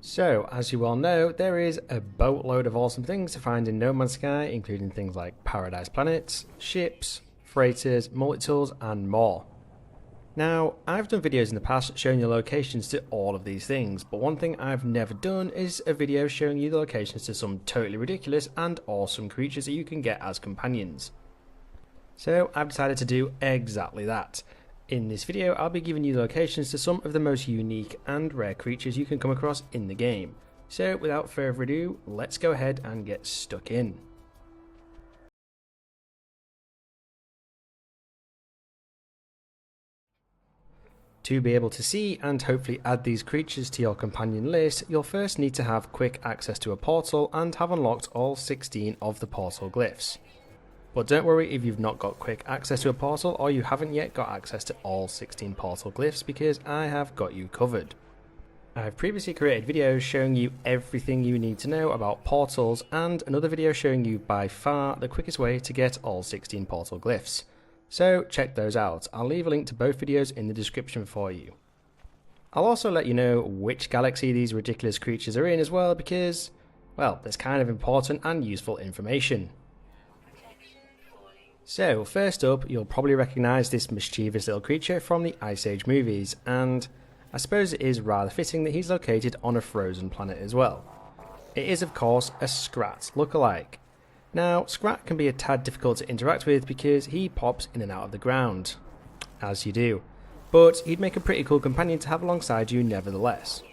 So, as you well know, there is a boatload of awesome things to find in No Man's Sky, including things like paradise planets, ships, freighters, multi-tools, and more. Now, I've done videos in the past showing you locations to all of these things, but one thing I've never done is a video showing you the locations to some totally ridiculous and awesome creatures that you can get as companions. So, I've decided to do exactly that. In this video, I'll be giving you locations to some of the most unique and rare creatures you can come across in the game. So without further ado, let's go ahead and get stuck in. To be able to see and hopefully add these creatures to your companion list, you'll first need to have quick access to a portal and have unlocked all 16 of the portal glyphs. But don't worry if you've not got quick access to a portal or you haven't yet got access to all 16 portal glyphs, because I have got you covered. I've previously created videos showing you everything you need to know about portals, and another video showing you by far the quickest way to get all 16 portal glyphs. So check those out. I'll leave a link to both videos in the description for you. I'll also let you know which galaxy these ridiculous creatures are in as well, because, well, that's kind of important and useful information. So first up, you'll probably recognise this mischievous little creature from the Ice Age movies, and I suppose it is rather fitting that he's located on a frozen planet as well. It is of course a Scrat lookalike. Now Scrat can be a tad difficult to interact with because he pops in and out of the ground, as you do, but he'd make a pretty cool companion to have alongside you nevertheless.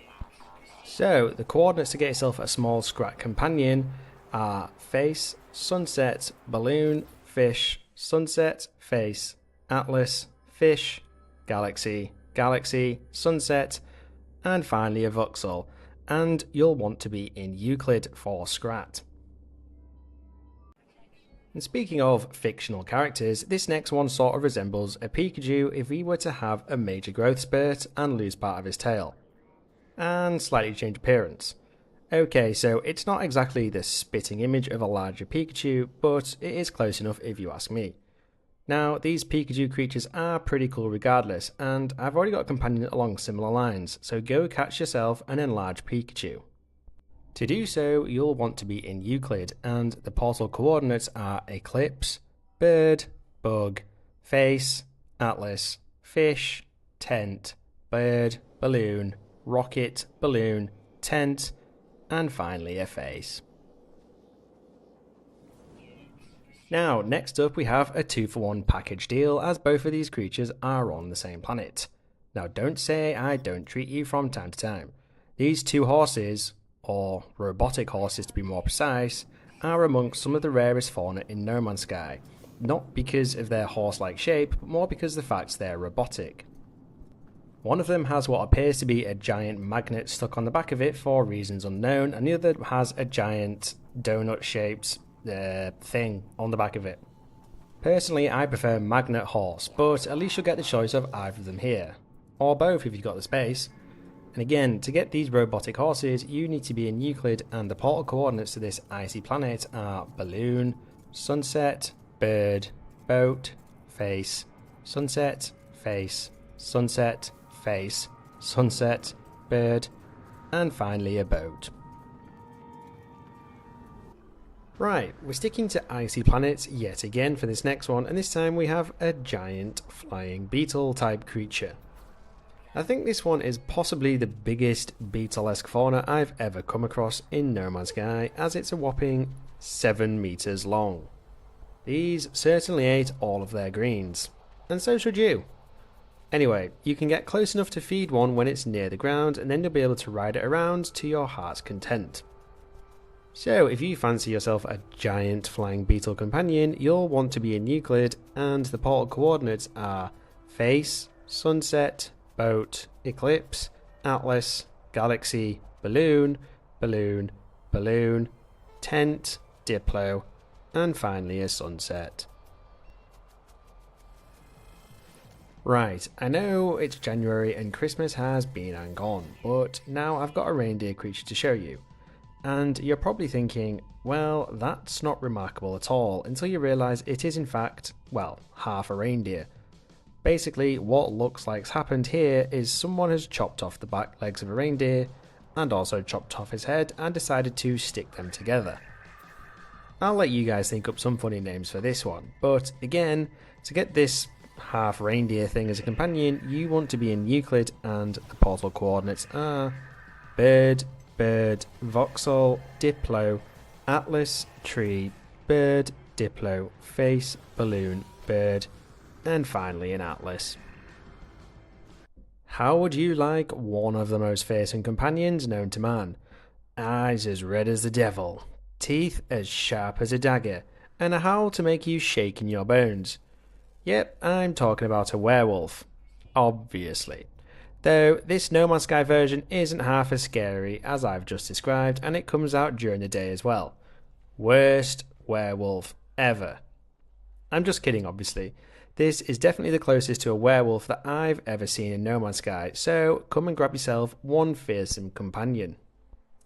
So the coordinates to get yourself a small Scrat companion are face, sunset, balloon, fish, sunset, face, atlas, fish, galaxy, galaxy, sunset, and finally a voxel, and you'll want to be in Euclid for Scrat. And speaking of fictional characters, this next one sort of resembles a Pikachu if he were to have a major growth spurt and lose part of his tail, and slightly change appearance. Okay, so it's not exactly the spitting image of a larger Pikachu, but it is close enough if you ask me. Now, these Pikachu creatures are pretty cool regardless, and I've already got a companion along similar lines, so go catch yourself an enlarged Pikachu. To do so, you'll want to be in Euclid, and the portal coordinates are eclipse, bird, bug, face, atlas, fish, tent, bird, balloon, rocket, balloon, tent, and finally a face. Now, next up we have a 2-for-1 package deal, as both of these creatures are on the same planet. Now don't say I don't treat you from time to time. These two horses, or robotic horses to be more precise, are amongst some of the rarest fauna in No Man's Sky. Not because of their horse-like shape, but more because of the fact they're robotic. One of them has what appears to be a giant magnet stuck on the back of it for reasons unknown, and the other has a giant donut-shaped thing on the back of it. Personally, I prefer magnet horse, but at least you'll get the choice of either of them here, or both if you've got the space. And again, to get these robotic horses, you need to be in Euclid, and the portal coordinates to this icy planet are balloon, sunset, bird, boat, face, sunset, face, sunset, face, sunset, bird, and finally a boat. Right, we're sticking to icy planets yet again for this next one, and this time we have a giant flying beetle type creature. I think this one is possibly the biggest beetle-esque fauna I've ever come across in No Man's Sky, as it's a whopping 7 meters long. These certainly ate all of their greens, and so should you. Anyway, you can get close enough to feed one when it's near the ground, and then you'll be able to ride it around to your heart's content. So if you fancy yourself a giant flying beetle companion, you'll want to be in Euclid, and the portal coordinates are face, sunset, boat, eclipse, atlas, galaxy, balloon, balloon, balloon, tent, Diplo, and finally a sunset. Right, I know it's January and Christmas has been and gone, but now I've got a reindeer creature to show you. And you're probably thinking, well, that's not remarkable at all, until you realise it is in fact, well, half a reindeer. Basically, what looks like's happened here is someone has chopped off the back legs of a reindeer and also chopped off his head and decided to stick them together. I'll let you guys think up some funny names for this one, but again, to get this half-reindeer thing as a companion, you want to be in Euclid, and the portal coordinates are bird, voxel, Diplo, atlas, tree, bird, Diplo, face, balloon, bird, and finally an atlas. How would you like one of the most fearsome companions known to man? Eyes as red as the devil, teeth as sharp as a dagger, and a howl to make you shake in your bones. Yep, I'm talking about a werewolf. Obviously. Though this No Man's Sky version isn't half as scary as I've just described, and it comes out during the day as well. Worst werewolf ever. I'm just kidding, obviously. This is definitely the closest to a werewolf that I've ever seen in No Man's Sky, so come and grab yourself one fearsome companion.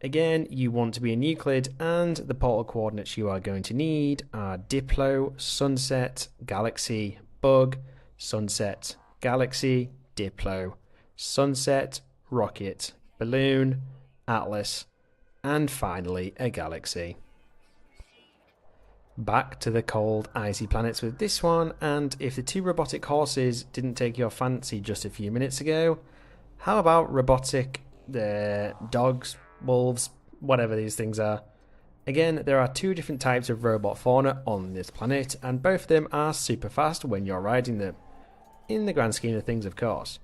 Again, you want to be in Euclid, and the portal coordinates you are going to need are Diplo, Sunset, Galaxy, Bug, Sunset, Galaxy, Diplo, Sunset, Rocket, Balloon, Atlas, and finally a Galaxy. Back to the cold, icy planets with this one, and if the two robotic horses didn't take your fancy just a few minutes ago, how about robotic dogs, wolves, whatever these things are. Again, there are two different types of robot fauna on this planet, and both of them are super fast when you're riding them. In the grand scheme of things, of course.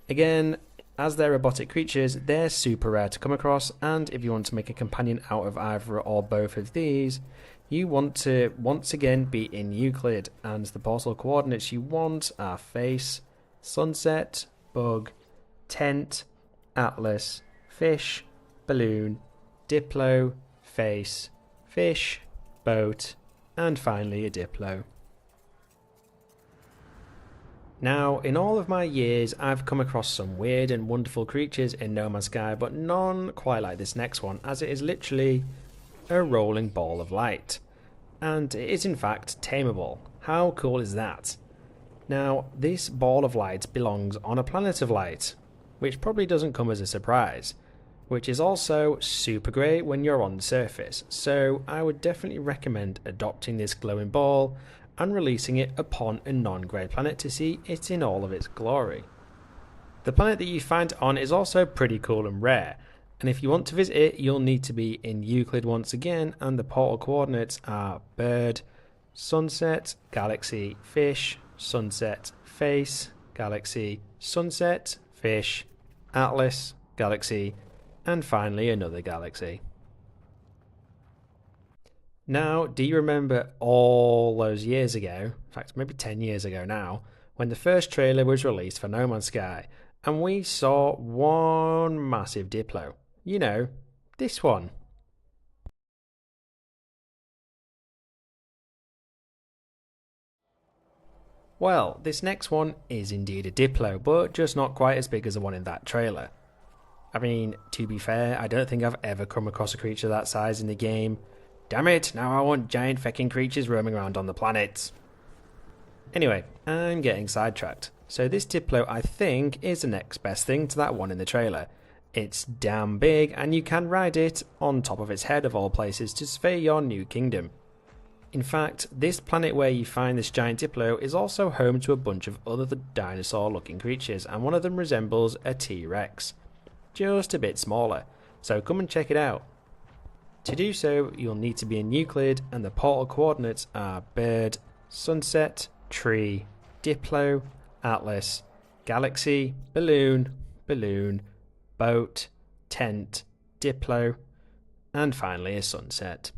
Again, as they're robotic creatures, they're super rare to come across, and if you want to make a companion out of either or both of these, you want to once again be in Euclid, and the portal coordinates you want are face, sunset, bug, tent, atlas, fish, balloon, Diplo, face, fish, boat, and finally a Diplo. Now, in all of my years, I've come across some weird and wonderful creatures in No Man's Sky, but none quite like this next one, as it is literally a rolling ball of light. And it is in fact tameable. How cool is that? Now, this ball of light belongs on a planet of light, which probably doesn't come as a surprise, which is also super great when you're on the surface, so I would definitely recommend adopting this glowing ball and releasing it upon a non-grey planet to see it in all of its glory. The planet that you find it on is also pretty cool and rare, and if you want to visit it, you'll need to be in Euclid once again, and the portal coordinates are bird, sunset, galaxy, fish, sunset, face, galaxy, sunset, fish, atlas, galaxy, and finally another galaxy. Now, do you remember all those years ago, in fact maybe 10 years ago now, when the first trailer was released for No Man's Sky, and we saw one massive Diplo? You know, this one. Well, this next one is indeed a Diplo, but just not quite as big as the one in that trailer. I mean, to be fair, I don't think I've ever come across a creature that size in the game. Damn it, now I want giant fecking creatures roaming around on the planet. Anyway, I'm getting sidetracked. So this Diplo, I think, is the next best thing to that one in the trailer. It's damn big, and you can ride it on top of its head of all places to survey your new kingdom. In fact, this planet where you find this giant Diplo is also home to a bunch of other dinosaur-looking creatures, and one of them resembles a T-Rex. Just a bit smaller, so come and check it out. To do so, you'll need to be in Euclid, and the portal coordinates are bird, sunset, tree, Diplo, atlas, galaxy, balloon, boat, tent, Diplo, and finally a sunset.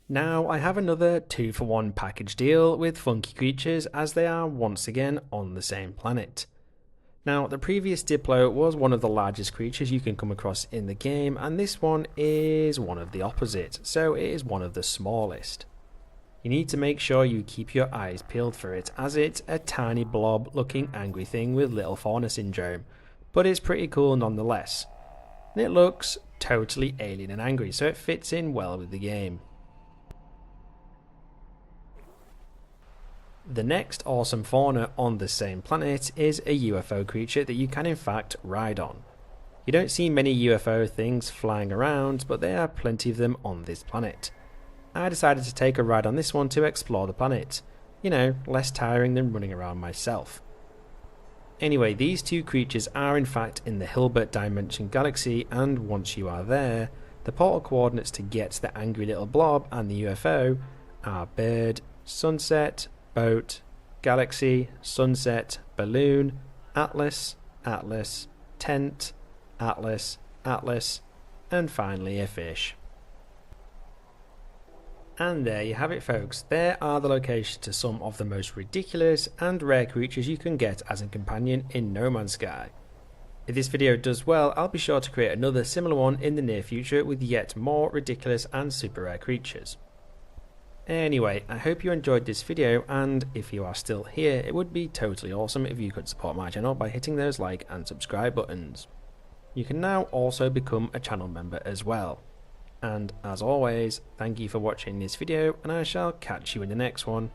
Now I have another 2-for-1 package deal with funky creatures, as they are once again on the same planet. Now, the previous Diplo was one of the largest creatures you can come across in the game, and this one is one of the opposite, so it is one of the smallest. You need to make sure you keep your eyes peeled for it, as it's a tiny blob looking angry thing with little fauna syndrome, but it's pretty cool nonetheless. And it looks totally alien and angry, so it fits in well with the game. The next awesome fauna on the same planet is a UFO creature that you can in fact ride on. You don't see many UFO things flying around, but there are plenty of them on this planet. I decided to take a ride on this one to explore the planet. You know, less tiring than running around myself. Anyway, these two creatures are in fact in the Hilbert Dimension Galaxy, and once you are there, the portal coordinates to get to the angry little blob and the UFO are bird, sunset, boat, galaxy, sunset, balloon, atlas, atlas, tent, atlas, atlas, and finally a fish. And there you have it, folks. There are the locations to some of the most ridiculous and rare creatures you can get as a companion in No Man's Sky. If this video does well, I'll be sure to create another similar one in the near future with yet more ridiculous and super rare creatures. Anyway, I hope you enjoyed this video, and if you are still here, it would be totally awesome if you could support my channel by hitting those like and subscribe buttons. You can now also become a channel member as well. And as always, thank you for watching this video, and I shall catch you in the next one.